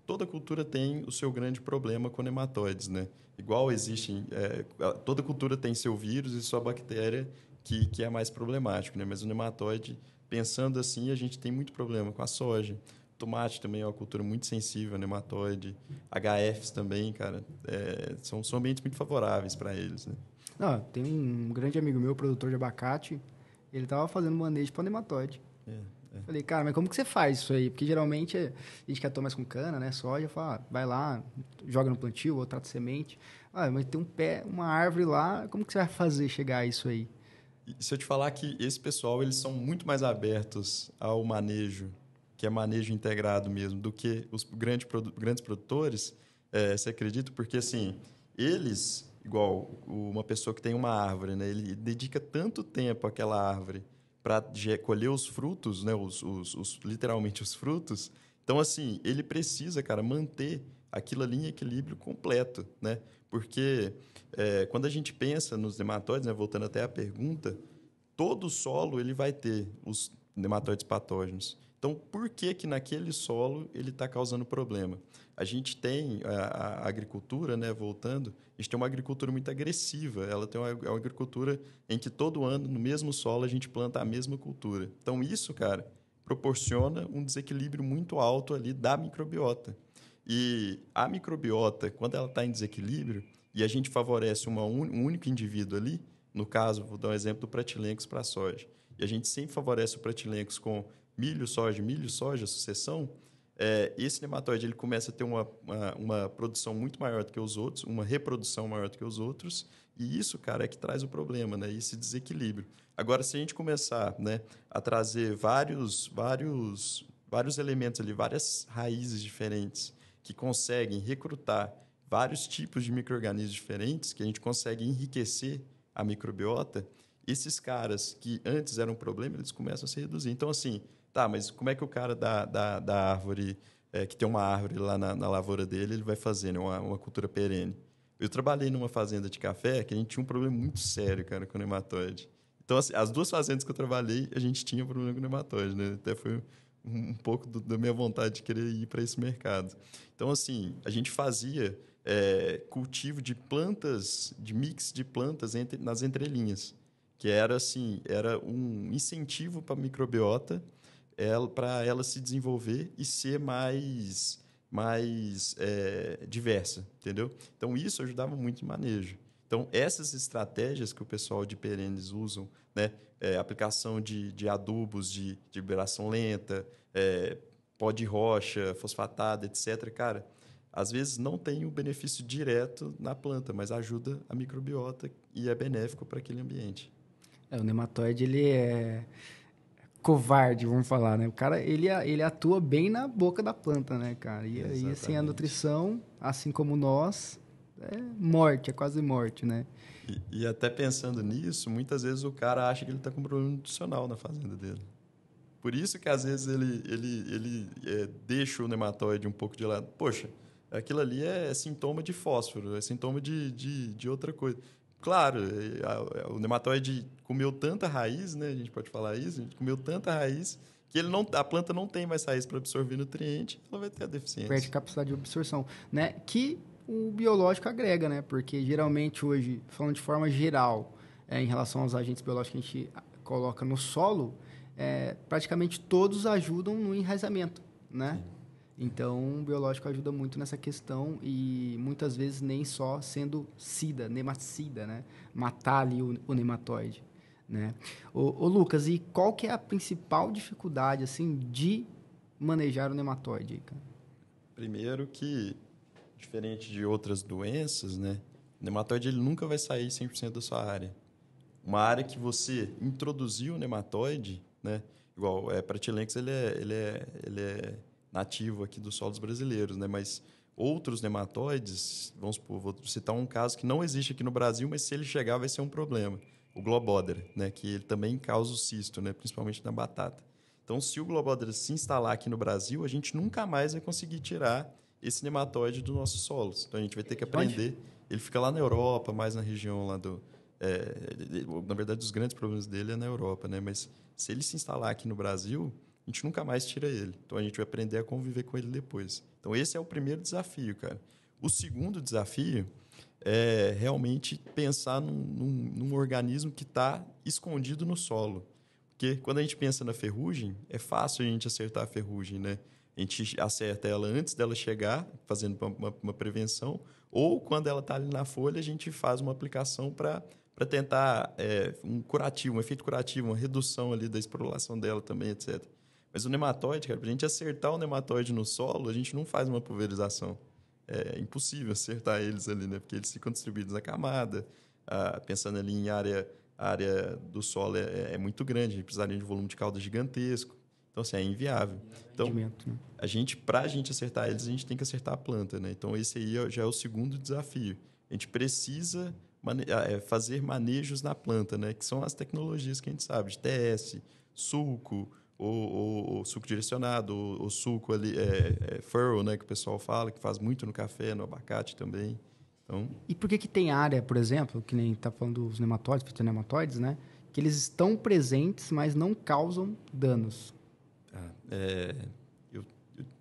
toda cultura tem o seu grande problema com nematóides, né? Igual existem... toda cultura tem seu vírus e sua bactéria que é mais problemático, né? Mas o nematóide... Pensando assim, a gente tem muito problema com a soja. Tomate também é uma cultura muito sensível, nematóide. HFs também, cara, são ambientes muito favoráveis para eles, né? Não, tem um grande amigo meu, produtor de abacate, ele estava fazendo manejo para nematóide. Falei, cara, mas como que você faz isso aí? Porque geralmente a gente quer tomar mais com cana, né? Soja, fala, vai lá, joga no plantio ou trata semente. Mas tem uma árvore lá, como que você vai fazer chegar a isso aí? E se eu te falar que esse pessoal, eles são muito mais abertos ao manejo, que é manejo integrado mesmo, do que os grandes produtores, você acredita? Porque, assim, eles, igual uma pessoa que tem uma árvore, né? Ele dedica tanto tempo àquela árvore para colher os frutos, né? Literalmente os frutos. Então, assim, ele precisa, cara, manter aquilo ali em equilíbrio completo, né? Porque quando a gente pensa nos nematóides, né, voltando até à pergunta, todo solo ele vai ter os nematóides patógenos. Então, por que naquele solo ele está causando problema? A gente tem a agricultura, né, voltando, a gente tem uma agricultura muito agressiva. Ela tem uma agricultura em que todo ano, no mesmo solo, a gente planta a mesma cultura. Então, isso, cara, proporciona um desequilíbrio muito alto ali da microbiota. E a microbiota, quando ela está em desequilíbrio, e a gente favorece um único indivíduo ali, no caso, vou dar um exemplo do Pratilencos para a soja. e a gente sempre favorece o pratilencos com milho, soja, sucessão, esse nematóide ele começa a ter uma produção muito maior do que os outros, uma reprodução maior do que os outros, e isso, cara, é que traz o problema, né? Esse desequilíbrio. Agora, se a gente começar, né, a trazer vários elementos ali, várias raízes diferentes que conseguem recrutar vários tipos de micro-organismos diferentes, que a gente consegue enriquecer a microbiota, esses caras que antes eram um problema, eles começam a se reduzir. Então, assim, tá, mas como é que o cara da árvore, que tem uma árvore lá na lavoura dele, ele vai fazer, né, uma cultura perene? Eu trabalhei numa fazenda de café que a gente tinha um problema muito sério, cara, com o nematóide. Então, assim, as 2 fazendas que eu trabalhei, a gente tinha problema com o nematóide, né? Até foi um pouco da minha vontade de querer ir para esse mercado. Então, assim, a gente fazia cultivo de plantas, de mix de plantas nas entrelinhas, que era, assim, era um incentivo para a microbiota, para ela se desenvolver e ser mais diversa, entendeu? Então, isso ajudava muito no manejo. Então, essas estratégias que o pessoal de perenes usam, né? Aplicação de adubos de liberação lenta, pó de rocha, fosfatada, etc., cara, às vezes não tem o benefício direto na planta, mas ajuda a microbiota e é benéfico para aquele ambiente. O nematóide, ele é covarde, vamos falar, né? O cara, ele atua bem na boca da planta, né, cara? E aí, assim, a nutrição, assim como nós, é morte, é quase morte, né? E até pensando nisso, muitas vezes o cara acha que ele está com um problema nutricional na fazenda dele. Por isso que, às vezes, ele deixa o nematóide um pouco de lado. Poxa, aquilo ali é sintoma de fósforo, é sintoma de outra coisa. Claro, o nematóide comeu tanta raiz, né? A gente pode falar isso, a gente comeu tanta raiz que a planta não tem mais raiz para absorver nutriente, ela vai ter a deficiência. Perde capacidade de absorção, né? Que o biológico agrega, né? Porque geralmente hoje, falando de forma geral, em relação aos agentes biológicos que a gente coloca no solo, praticamente todos ajudam no enraizamento, né? Sim. Então, o biológico ajuda muito nessa questão e muitas vezes nem só sendo nematicida, né? Matar ali o nematóide, né? Ô Lucas, e qual que é a principal dificuldade, assim, de manejar o nematóide, cara? Primeiro que, diferente de outras doenças, né? O nematóide ele nunca vai sair 100% da sua área. Uma área que você introduziu o nematóide, né? Igual, Pratilencos, ele é nativo aqui dos solos brasileiros, né? Mas outros nematóides, vamos supor, vou citar um caso que não existe aqui no Brasil, mas se ele chegar vai ser um problema. O Globódera, né? Que ele também causa o cisto, né? Principalmente na batata. Então, se o Globódera se instalar aqui no Brasil, a gente nunca mais vai conseguir tirar esse nematóide dos nossos solos. Então, a gente vai ter que aprender. Onde? Ele fica lá na Europa, mais na região lá do... na verdade, os grandes problemas dele é na Europa, né? Mas se ele se instalar aqui no Brasil, a gente nunca mais tira ele. Então, a gente vai aprender a conviver com ele depois. Então, esse é o primeiro desafio, cara. O segundo desafio é realmente pensar num organismo que está escondido no solo. Porque quando a gente pensa na ferrugem, é fácil a gente acertar a ferrugem, né? A gente acerta ela antes dela chegar, fazendo uma prevenção, ou quando ela está ali na folha, a gente faz uma aplicação para tentar um curativo, um efeito curativo, uma redução ali da esporulação dela também, etc. Mas o nematóide, cara, para a gente acertar o nematóide no solo, a gente não faz uma pulverização. É impossível acertar eles ali, né? Porque eles ficam distribuídos na camada. Pensando ali em área do solo é muito grande, a gente precisaria de um volume de calda gigantesco. Então, assim, é inviável. Então, para a gente acertar eles, a gente tem que acertar a planta, né? Então, esse aí já é o segundo desafio. A gente precisa fazer manejos na planta, né? Que são as tecnologias que a gente sabe, de TS, suco, ou suco direcionado, ou suco ali, furrow, né? Que o pessoal fala, que faz muito no café, no abacate também. Então... E por que tem área, por exemplo, que nem está falando dos nematóides, fitonematoses, né? Que eles estão presentes, mas não causam danos?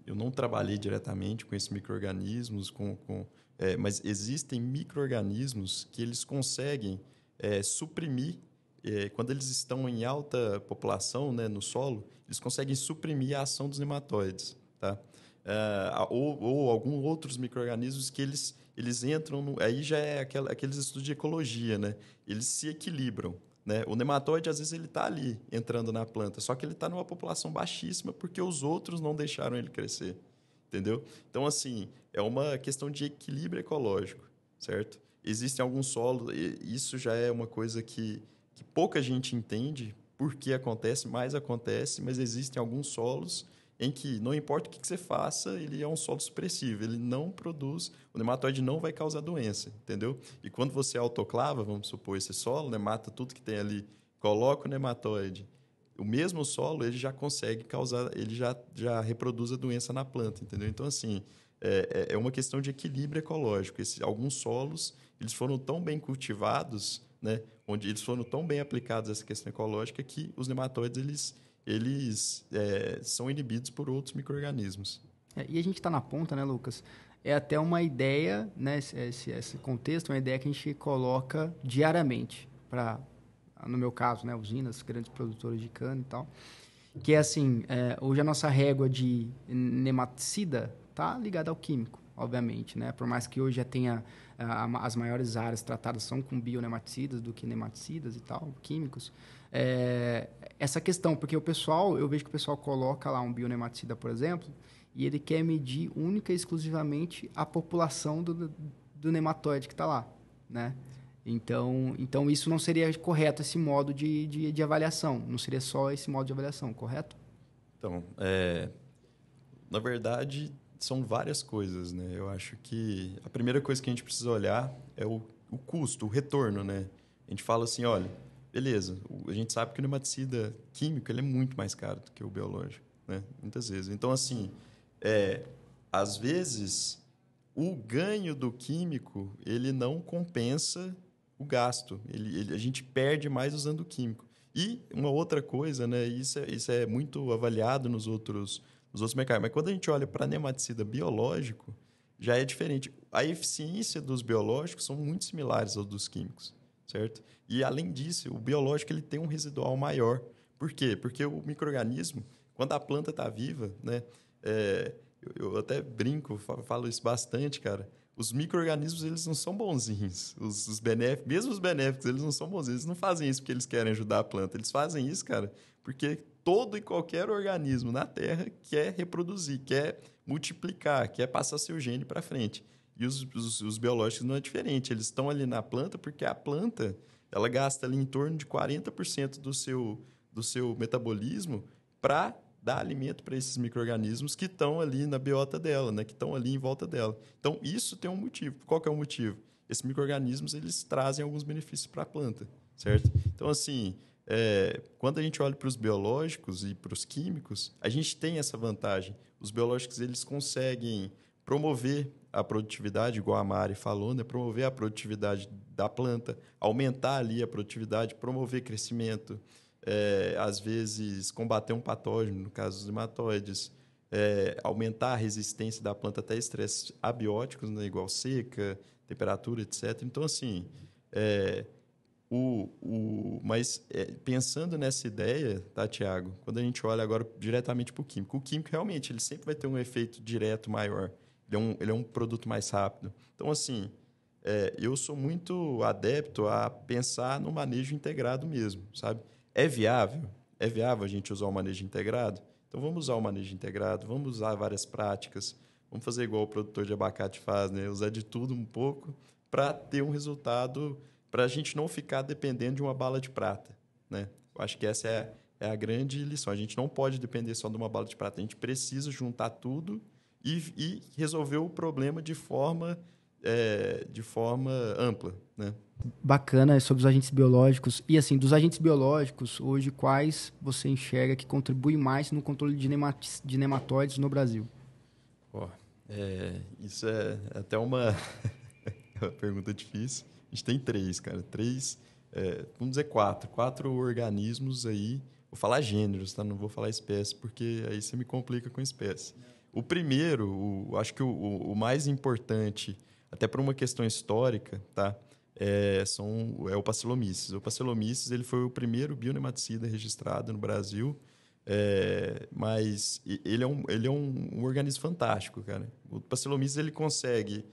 Eu não trabalhei diretamente com esses micro-organismos, mas existem micro-organismos que eles conseguem suprimir, quando eles estão em alta população, né, no solo, eles conseguem suprimir a ação dos nematóides. Tá? Ou alguns outros micro-organismos que eles entram... aí já é aqueles estudos de ecologia, né? Eles se equilibram. né? O nematóide, às vezes, ele está ali, entrando na planta, só que ele está numa população baixíssima porque os outros não deixaram ele crescer, entendeu? Então, assim, é uma questão de equilíbrio ecológico, certo? Existem alguns solos, isso já é uma coisa que pouca gente entende por que acontece, mas existem alguns solos em que não importa o que você faça, ele é um solo supressivo, ele não produz, o nematóide não vai causar doença, entendeu? E quando você autoclava, vamos supor, esse solo, né, mata tudo que tem ali, coloca o nematóide, o mesmo solo ele já consegue causar, ele já reproduz a doença na planta, entendeu? Então, assim, é uma questão de equilíbrio ecológico. Alguns solos, eles foram tão bem cultivados, né, onde eles foram tão bem aplicados essa questão ecológica que os nematóides, eles são inibidos por outros micro-organismos. E a gente está na ponta, né, Lucas? É até uma ideia, né, esse contexto, uma ideia que a gente coloca diariamente para, no meu caso, né, usinas, grandes produtores de cana e tal, que é assim, hoje a nossa régua de nematicida está ligada ao químico, obviamente, né? Por mais que hoje já tenha as maiores áreas tratadas são com bionematicidas do que nematicidas e tal, químicos. Essa questão, porque eu vejo que o pessoal coloca lá um bionematicida, por exemplo, e ele quer medir única e exclusivamente a população do nematóide que está lá, né? Então, isso não seria correto, esse modo de avaliação. Não seria só esse modo de avaliação, correto? Então, na verdade, são várias coisas, né? Eu acho que a primeira coisa que a gente precisa olhar é o custo, o retorno, né? A gente fala assim, olha, beleza, a gente sabe que o nematicida químico ele é muito mais caro do que o biológico, né? Muitas vezes. Então, assim, às vezes, o ganho do químico, ele não compensa o gasto. A gente perde mais usando o químico. E uma outra coisa, né? Isso é muito avaliado nos outros mercados. Mas quando a gente olha para nematicida biológico, já é diferente. A eficiência dos biológicos são muito similares aos dos químicos, certo? E, além disso, o biológico ele tem um residual maior. Por quê? Porque o micro-organismo, quando a planta está viva, né? Eu até brinco, falo isso bastante, cara. Os micro-organismos, eles não são bonzinhos. Os benéficos, mesmo os benéficos, eles não são bonzinhos. Eles não fazem isso porque eles querem ajudar a planta. Eles fazem isso, cara, porque todo e qualquer organismo na Terra quer reproduzir, quer multiplicar, quer passar seu gene para frente. E os biológicos não é diferente. Eles estão ali na planta porque a planta ela gasta ali em torno de 40% do seu metabolismo para dar alimento para esses micro-organismos que estão ali na biota dela, né? Que estão ali em volta dela. Então, isso tem um motivo. Qual que é o motivo? Esses micro-organismos, eles trazem alguns benefícios para a planta, certo? Então, assim, quando a gente olha para os biológicos e para os químicos, a gente tem essa vantagem. Os biológicos, eles conseguem promover a produtividade, igual a Mari falou, né? Promover a produtividade da planta, aumentar ali a produtividade, promover crescimento, às vezes combater um patógeno, no caso dos nematóides, aumentar a resistência da planta até estresses abióticos, né, igual seca, temperatura, etc. Então, assim, mas pensando nessa ideia, tá, Tiago? Quando a gente olha agora diretamente para o químico realmente ele sempre vai ter um efeito direto maior. Ele é um produto mais rápido. Então, assim, eu sou muito adepto a pensar no manejo integrado mesmo, sabe? É viável? É viável a gente usar o manejo integrado? Então, vamos usar o manejo integrado, vamos usar várias práticas, vamos fazer igual o produtor de abacate faz, né? Usar de tudo um pouco para ter um resultado, para a gente não ficar dependendo de uma bala de prata, né? Eu acho que essa é a grande lição. A gente não pode depender só de uma bala de prata, a gente precisa juntar tudo e resolver o problema de forma ampla, né? Bacana sobre os agentes biológicos. E assim, dos agentes biológicos, hoje, quais você enxerga que contribuem mais no controle de nematóides no Brasil? Isso é até uma pergunta difícil. A gente tem 3, cara. 3, vamos dizer 4. 4 organismos aí. Vou falar gêneros, tá? Não vou falar espécie, porque aí você me complica com espécie. O primeiro, acho que o mais importante, até por uma questão histórica, tá? É o Paxillomyces. O Paxillomyces ele foi o primeiro bionematicida registrado no Brasil, mas ele é um organismo fantástico, cara. O Paxillomyces ele consegue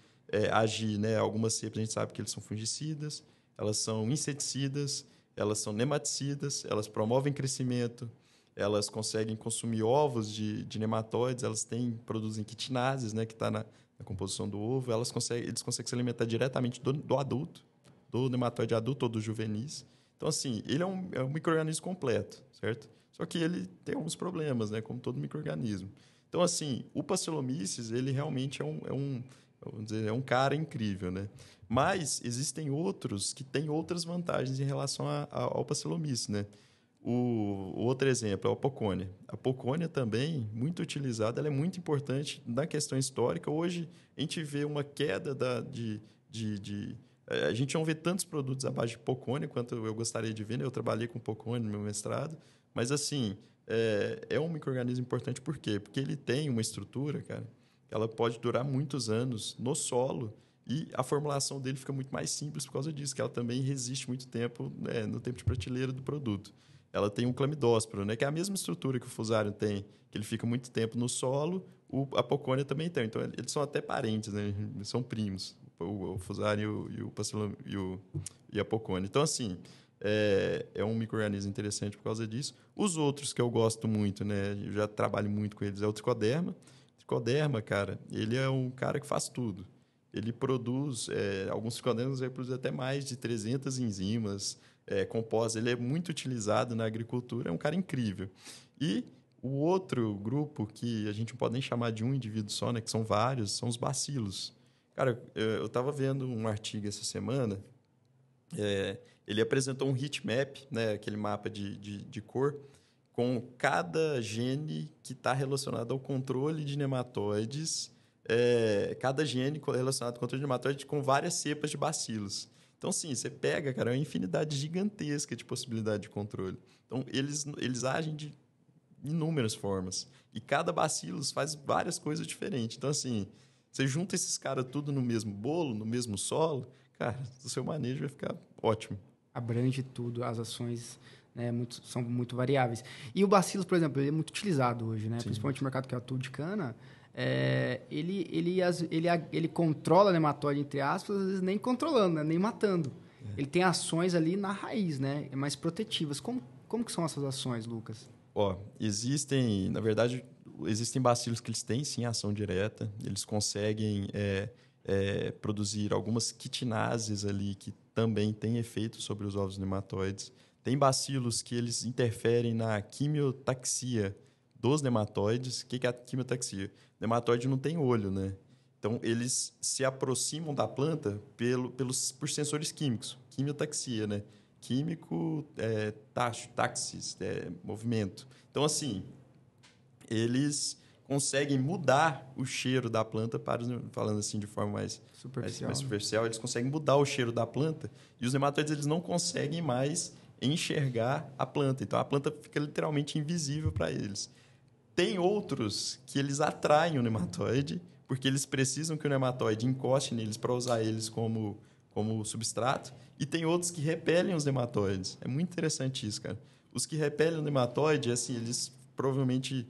agir, né? Algumas cepas a gente sabe que eles são fungicidas, elas são inseticidas, elas são nematicidas, elas promovem crescimento, elas conseguem consumir ovos de nematóides, produzem quitinases, né, que está na composição do ovo, eles conseguem se alimentar diretamente do adulto, do nematóide adulto ou dos juvenis. Então, assim, ele é um micro-organismo completo, certo? Só que ele tem alguns problemas, né, como todo micro-organismo. Então, assim, o Pasteuromyces, ele realmente vamos dizer, é um cara incrível, né? Mas existem outros que têm outras vantagens em relação ao Pasteuromyces, né? O outro exemplo é a Poconia. A Poconia também, muito utilizada, ela é muito importante na questão histórica. Hoje, a gente vê uma queda a gente não vê tantos produtos à base de Poconia quanto eu gostaria de ver, né? Eu trabalhei com Poconia no meu mestrado. Mas, assim, é um micro-organismo importante por quê? Porque ele tem uma estrutura, cara, que ela pode durar muitos anos no solo e a formulação dele fica muito mais simples por causa disso, que ela também resiste muito tempo, né, no tempo de prateleira do produto. Ela tem um clamidósporo, né, que é a mesma estrutura que o Fusarium tem, que ele fica muito tempo no solo, a Poconia também tem. Então, eles são até parentes, né, são primos, o Fusarium e a Poconia. Então, assim, é um micro-organismo interessante por causa disso. Os outros que eu gosto muito, né, eu já trabalho muito com eles, é o Trichoderma. O Trichoderma, cara, ele é um cara que faz tudo. Ele produz, alguns tricodermas ele produz até mais de 300 enzimas, compostos. Ele é muito utilizado na agricultura, é um cara incrível. E o outro grupo, que a gente não pode nem chamar de um indivíduo só, né, que são vários, são os bacilos. Cara, eu estava vendo um artigo essa semana, ele apresentou um heat map, né, aquele mapa de cor, com cada gene que está relacionado ao controle de nematóides, cada gene relacionado ao controle de nematóides com várias cepas de bacilos. Então, sim, você pega, cara, uma infinidade gigantesca de possibilidade de controle. Então, eles agem de inúmeras formas. E cada bacillus faz várias coisas diferentes. Então, assim, você junta esses caras tudo no mesmo bolo, no mesmo solo, cara, o seu manejo vai ficar ótimo. Abrange tudo, as ações, né, são muito variáveis. E o Bacillus, por exemplo, ele é muito utilizado hoje, né? Principalmente no mercado que é o de cana. Ele controla nematóide, entre aspas, às vezes nem controlando, né? Nem matando. Ele tem ações ali na raiz, né? Mais protetivas. Como que são essas ações, Lucas? Na verdade, existem bacilos que eles têm, sim, ação direta. Eles conseguem produzir algumas quitinases ali que também têm efeito sobre os ovos nematóides. Tem bacilos que eles interferem na quimiotaxia dos nematóides. O que é a quimiotaxia? O nematóide não tem olho, né? Então, eles se aproximam da planta por sensores químicos. Quimiotaxia, né? Químico, taxis, movimento. Então, assim, eles conseguem mudar o cheiro da planta, falando assim de forma mais superficial, eles conseguem mudar o cheiro da planta e os nematóides eles não conseguem mais enxergar a planta. Então, a planta fica literalmente invisível para eles. Tem outros que eles atraem o nematóide, porque eles precisam que o nematóide encoste neles para usar eles como substrato, e tem outros que repelem os nematóides. É muito interessante isso, cara. Os que repelem o nematóide, assim, eles provavelmente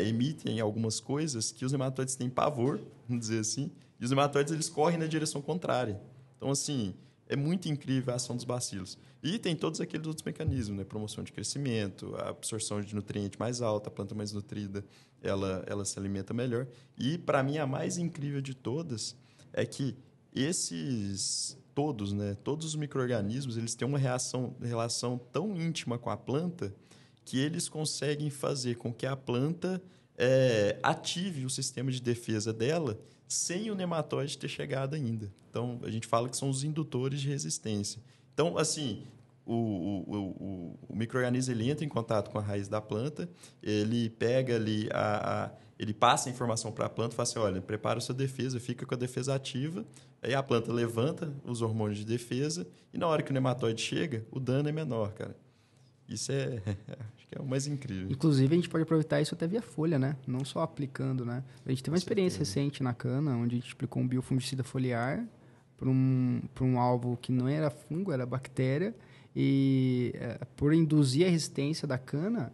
emitem algumas coisas que os nematóides têm pavor, vamos dizer assim, e os nematóides eles correm na direção contrária. Então, assim, é muito incrível a ação dos bacilos. E tem todos aqueles outros mecanismos, né? Promoção de crescimento, a absorção de nutriente mais alta, a planta mais nutrida, ela se alimenta melhor. E, para mim, a mais incrível de todas é que todos os micro-organismos, eles têm uma relação tão íntima com a planta que eles conseguem fazer com que a planta ative o sistema de defesa dela sem o nematóide ter chegado ainda. Então, a gente fala que são os indutores de resistência. Então, assim, o micro-organismo ele entra em contato com a raiz da planta, ele pega ali, ele passa a informação para a planta e fala assim, olha, prepara a sua defesa, fica com a defesa ativa, aí a planta levanta os hormônios de defesa e na hora que o nematóide chega, o dano é menor, cara. Isso acho que é o mais incrível. Inclusive, a gente pode aproveitar isso até via folha, né? Não só aplicando, né? A gente teve uma experiência recente na cana, onde a gente aplicou um biofungicida foliar para um alvo que não era fungo, era bactéria. E por induzir a resistência da cana,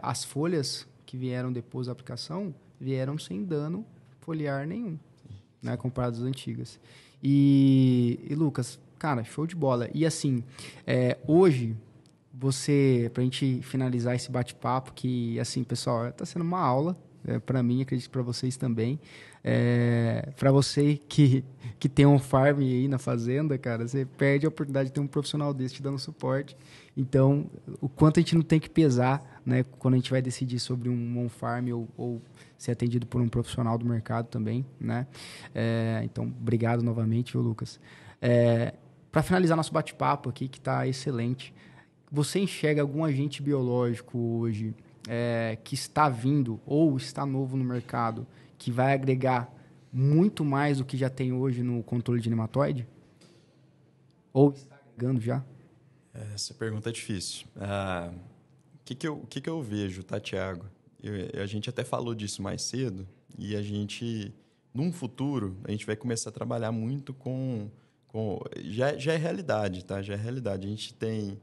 as folhas que vieram depois da aplicação vieram sem dano foliar nenhum, né? Comparado às antigas. E Lucas, cara, show de bola. E assim, hoje, pra gente finalizar esse bate-papo, que assim, pessoal, tá sendo uma aula, para mim, acredito que para vocês também. Para você que tem um farm aí na fazenda, cara, você perde a oportunidade de ter um profissional desse te dando suporte. Então, o quanto a gente não tem que pesar, né, quando a gente vai decidir sobre um on-farm ou ser atendido por um profissional do mercado também, né? Então, obrigado novamente, viu, Lucas? Para finalizar nosso bate-papo aqui, que está excelente, você enxerga algum agente biológico hoje que está vindo ou está novo no mercado que vai agregar muito mais do que já tem hoje no controle de nematóide? Ou está agregando já? Essa pergunta é difícil. O que eu vejo, tá, Thiago? A gente até falou disso mais cedo e num futuro, a gente vai começar a trabalhar muito já é realidade, tá? Já é realidade. A gente tem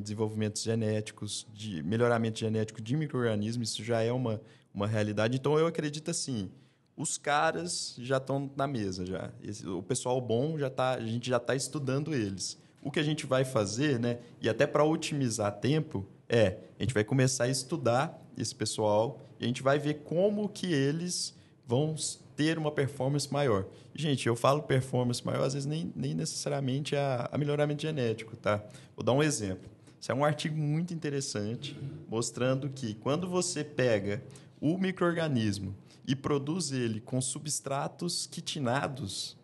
desenvolvimentos genéticos, de melhoramento genético de micro-organismos, isso já é uma realidade. Então, eu acredito assim, os caras já estão na mesa. Já. O pessoal bom, a gente já está estudando eles. O que a gente vai fazer, né, e até para otimizar tempo, a gente vai começar a estudar esse pessoal e a gente vai ver como que eles vão ter uma performance maior. Gente, eu falo performance maior, às vezes nem necessariamente a melhoramento genético, tá? Vou dar um exemplo. Isso é um artigo muito interessante, mostrando que quando você pega o micro-organismo e produz ele com substratos quitinados,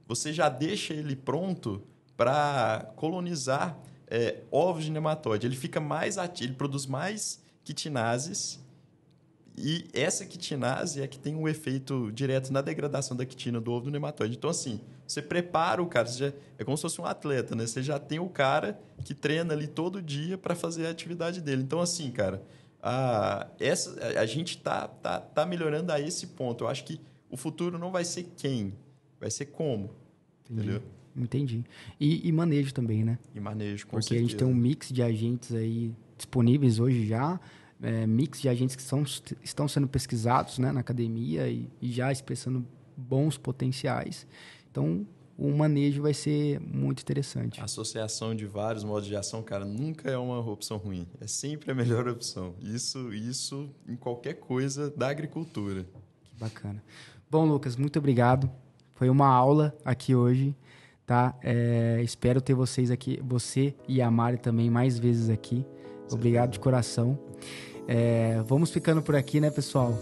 você já deixa ele pronto para colonizar ovos de nematóide. Ele fica mais ativo, ele produz mais quitinases. E essa quitinase é que tem um efeito direto na degradação da quitina do ovo do nematóide. Então, assim, você prepara o cara, é como se fosse um atleta, né? Você já tem o cara que treina ali todo dia para fazer a atividade dele. Então, assim, cara, a gente tá melhorando a esse ponto. Eu acho que o futuro não vai ser quem, vai ser como. Entendeu? Entendi. E manejo também, né? E manejo, com Porque certeza. a gente tem um mix de agentes aí disponíveis hoje já, mix de agentes que estão sendo pesquisados, né, na academia e já expressando bons potenciais. Então, o manejo vai ser muito interessante. A associação de vários modos de ação, cara, nunca é uma opção ruim. É sempre a melhor opção. Isso em qualquer coisa da agricultura. Que bacana. Bom, Lucas, muito obrigado. Foi uma aula aqui hoje, tá? Espero ter vocês aqui, você e a Mari também, mais vezes aqui. Obrigado de coração. Vamos ficando por aqui, né, pessoal?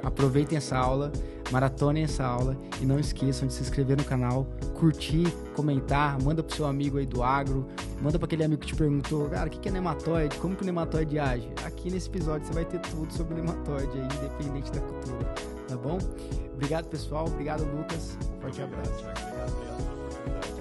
Aproveitem essa aula, maratonem essa aula e não esqueçam de se inscrever no canal, curtir, comentar, manda pro seu amigo aí do agro, manda para aquele amigo que te perguntou, cara, o que é nematóide? Como que o nematóide age? Aqui nesse episódio você vai ter tudo sobre o nematóide aí, independente da cultura, tá bom? Obrigado, pessoal. Obrigado, Lucas. Forte abraço. Obrigado pela oportunidade.